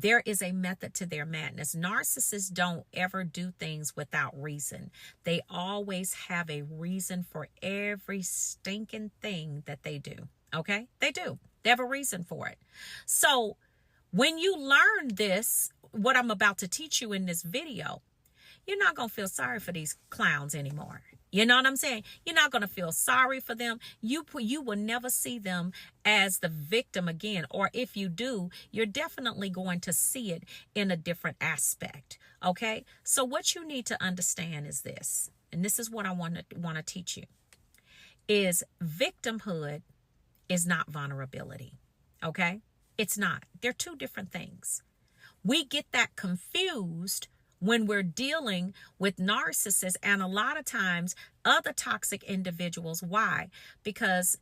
There is a method to their madness. Narcissists don't ever do things without reason. They always have a reason for every stinking thing that they do. Okay? They do. They have a reason for it. So when you learn this, what I'm about to teach you in this video, you're not going to feel sorry for these clowns anymore. You know what I'm saying? You're not going to feel sorry for them. You will never see them as the victim again. Or if you do, you're definitely going to see it in a different aspect. Okay? So what you need to understand is this, and this is what I want to teach you, is victimhood is not vulnerability. Okay? It's not. They're two different things. We get that confused when we're dealing with narcissists and a lot of times other toxic individuals. Why? Because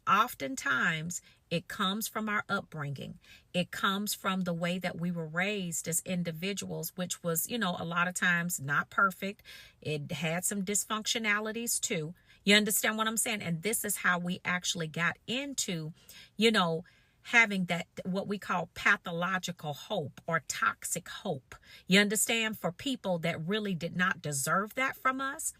oftentimes it comes from our upbringing. It comes from the way that we were raised as individuals, which was, a lot of times not perfect. It had some dysfunctionalities too. You understand what I'm saying? And this is how we actually got into, having that, what we call pathological hope or toxic hope. You understand? For people that really did not deserve that from us.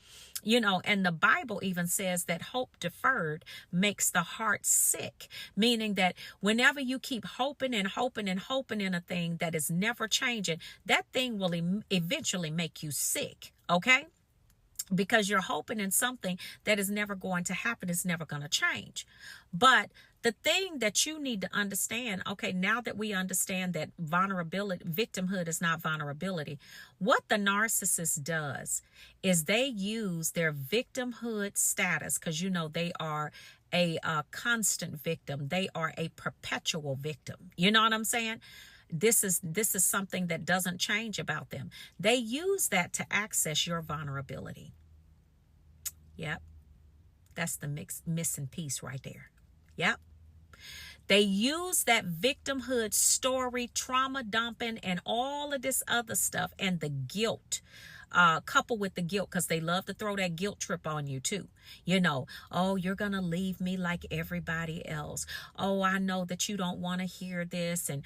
And the Bible even says that hope deferred makes the heart sick, meaning that whenever you keep hoping and hoping and hoping in a thing that is never changing, that thing will eventually make you sick. Okay? Because you're hoping in something that is never going to happen, is never going to change. But the thing that you need to understand, okay, now that we understand that victimhood is not vulnerability, what the narcissist does is they use their victimhood status, because they are a constant victim. They are a perpetual victim. You know what I'm saying? This is something that doesn't change about them. They use that to access your vulnerability. Yep. That's the missing piece right there. Yep. They use that victimhood story, trauma dumping, and all of this other stuff, and the guilt, coupled with the guilt, because they love to throw that guilt trip on you too. Oh, you're going to leave me like everybody else. Oh, I know that you don't want to hear this. And,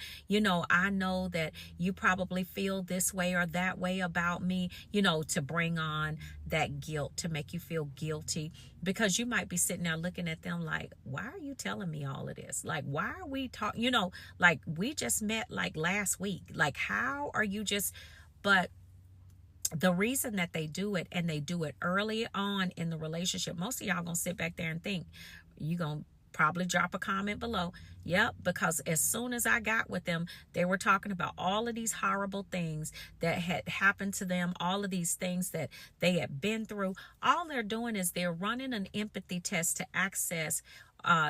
I know that you probably feel this way or that way about me, to bring on that guilt, to make you feel guilty, because you might be sitting there looking at them like, why are you telling me all of this? Like, why are we talking, like we just met like last week. Like, how are you but the reason that they do it, and they do it early on in the relationship, most of y'all gonna sit back there and think, you gonna probably drop a comment below. Yep, because as soon as I got with them, they were talking about all of these horrible things that had happened to them, all of these things that they had been through. All they're doing is they're running an empathy test to access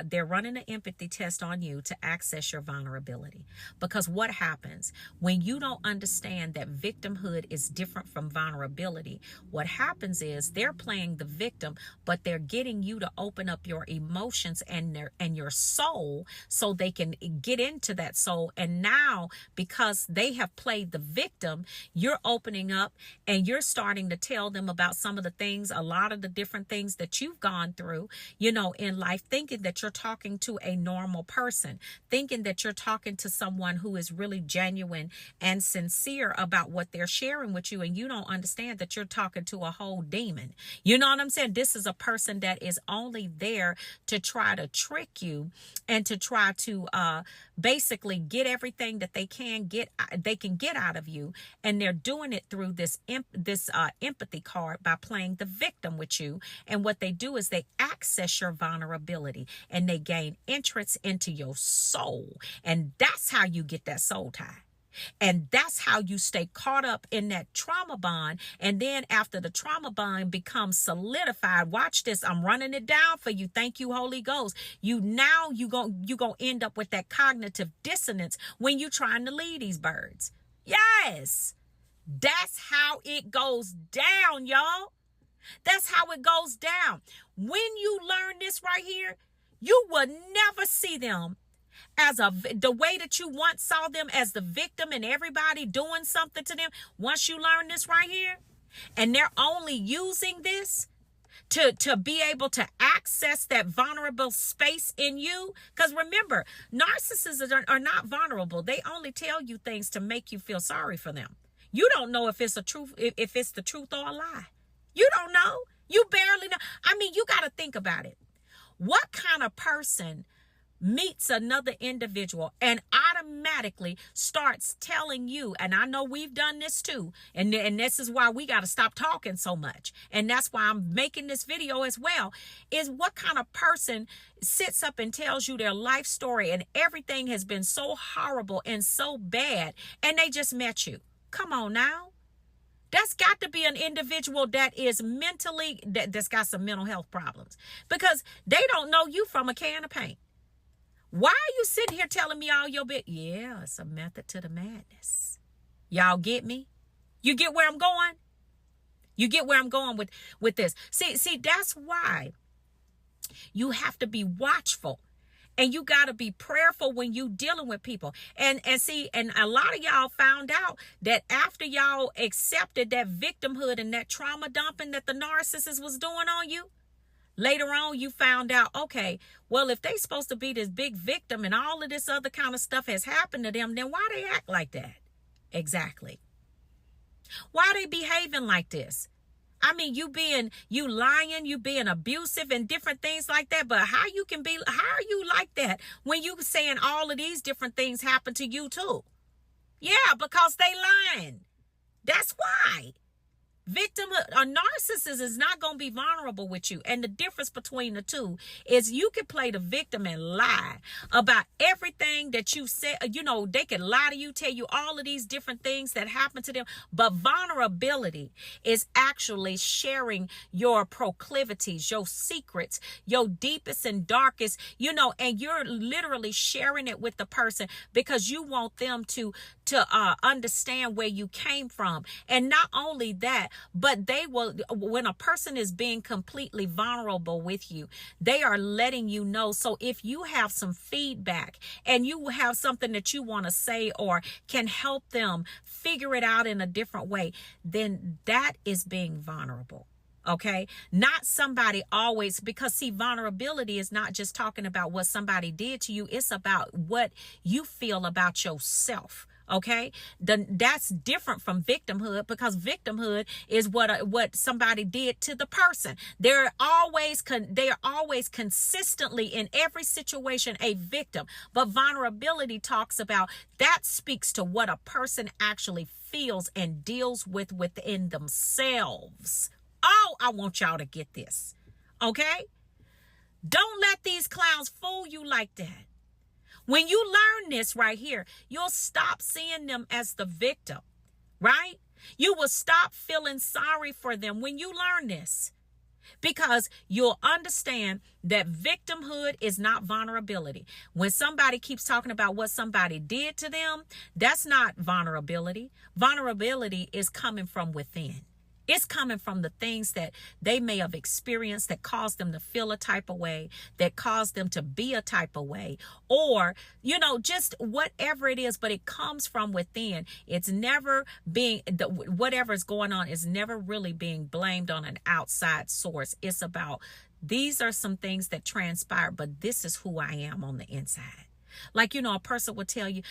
they're running an empathy test on you to access your vulnerability. Because what happens when you don't understand that victimhood is different from vulnerability? What happens is they're playing the victim, but they're getting you to open up your emotions and your soul so they can get into that soul. And now, because they have played the victim, you're opening up and you're starting to tell them about some of the things, a lot of the different things that you've gone through, in life, thinking that you're talking to a normal person, thinking that you're talking to someone who is really genuine and sincere about what they're sharing with you. And you don't understand that you're talking to a whole demon. You know what I'm saying? This is a person that is only there to try to trick you and to try to basically get everything that they can get out of you. And they're doing it through this empathy card by playing the victim with you. And what they do is they access your vulnerability and they gain entrance into your soul. And that's how you get that soul tie. And that's how you stay caught up in that trauma bond. And then after the trauma bond becomes solidified, watch this, I'm running it down for you. Thank you, Holy Ghost. You gonna end up with that cognitive dissonance when you're trying to lead these birds. Yes, that's how it goes down, y'all. That's how it goes down. When you learn this right here, you will never see them as the way that you once saw them as the victim and everybody doing something to them. Once you learn this right here, and they're only using this to be able to access that vulnerable space in you. Because remember, narcissists are not vulnerable. They only tell you things to make you feel sorry for them. You don't know if it's a truth, if it's the truth or a lie. You don't know. You barely know. I mean, you got to think about it. What kind of person meets another individual and automatically starts telling you, and I know we've done this too, and this is why we got to stop talking so much, and that's why I'm making this video as well, is what kind of person sits up and tells you their life story and everything has been so horrible and so bad, and they just met you. Come on now. That's got to be an individual that is mentally, that's got some mental health problems, because they don't know you from a can of paint. Why are you sitting here telling me all your bit? Yeah, it's a method to the madness. Y'all get me? You get where I'm going? You get where I'm going with this. See, that's why you have to be watchful. And you got to be prayerful when you dealing with people. And a lot of y'all found out that after y'all accepted that victimhood and that trauma dumping that the narcissist was doing on you, later on you found out, okay, well, if they supposed to be this big victim and all of this other kind of stuff has happened to them, then why they act like that? Exactly. Why they behaving like this? I mean, you lying, you being abusive and different things like that. But how are you like that when you saying all of these different things happen to you too? Yeah, because they lying. That's why. A narcissist is not going to be vulnerable with you. And the difference between the two is you can play the victim and lie about everything that you said. You know, they can lie to you, tell you all of these different things that happen to them. But vulnerability is actually sharing your proclivities, your secrets, your deepest and darkest, and you're literally sharing it with the person because you want them to understand where you came from. And not only that, but they will, when a person is being completely vulnerable with you, they are letting you know. So if you have some feedback and you have something that you want to say or can help them figure it out in a different way, then that is being vulnerable. Okay, not somebody always, because see, vulnerability is not just talking about what somebody did to you. It's about what you feel about yourself. Okay, that's different from victimhood, because victimhood is what somebody did to the person. They are always consistently in every situation a victim. But vulnerability talks about, that speaks to what a person actually feels and deals with within themselves. Oh, I want y'all to get this. Okay? Don't let these clowns fool you like that. When you learn this right here, you'll stop seeing them as the victim, right? You will stop feeling sorry for them when you learn this, because you'll understand that victimhood is not vulnerability. When somebody keeps talking about what somebody did to them, that's not vulnerability. Vulnerability is coming from within. It's coming from the things that they may have experienced that caused them to feel a type of way, that caused them to be a type of way, or, just whatever it is, but it comes from within. It's never whatever's going on is never really being blamed on an outside source. It's about, these are some things that transpire, but this is who I am on the inside. Like, a person would tell you,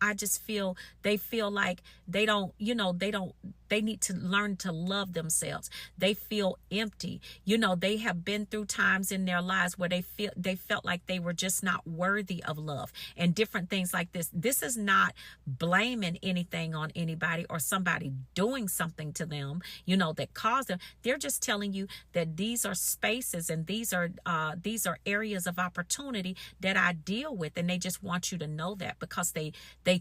I just feel like they need to learn to love themselves. They feel empty. They have been through times in their lives where they felt like they were just not worthy of love and different things like this. This is not blaming anything on anybody or somebody doing something to them, that caused them. They're just telling you that these are spaces and these are areas of opportunity that I deal with, and they just want you to know that, because they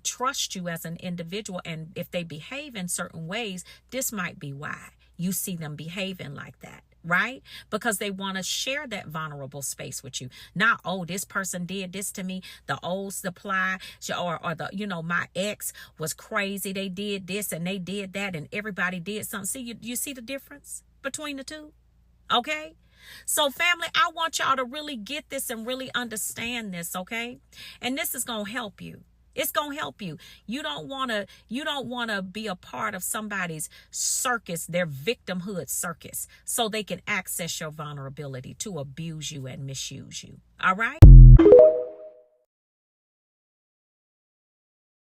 trust you as an individual. And if they behave in certain ways, this might be why you see them behaving like that, right? Because they want to share that vulnerable space with you. Not, oh, this person did this to me, the old supply, or the, my ex was crazy, they did this and they did that and everybody did something. See, you see the difference between the two? Okay? So family, I want y'all to really get this and really understand this, okay? And this is going to help you. It's going to help you. You don't want to be a part of somebody's circus, their victimhood circus, so they can access your vulnerability to abuse you and misuse you. All right?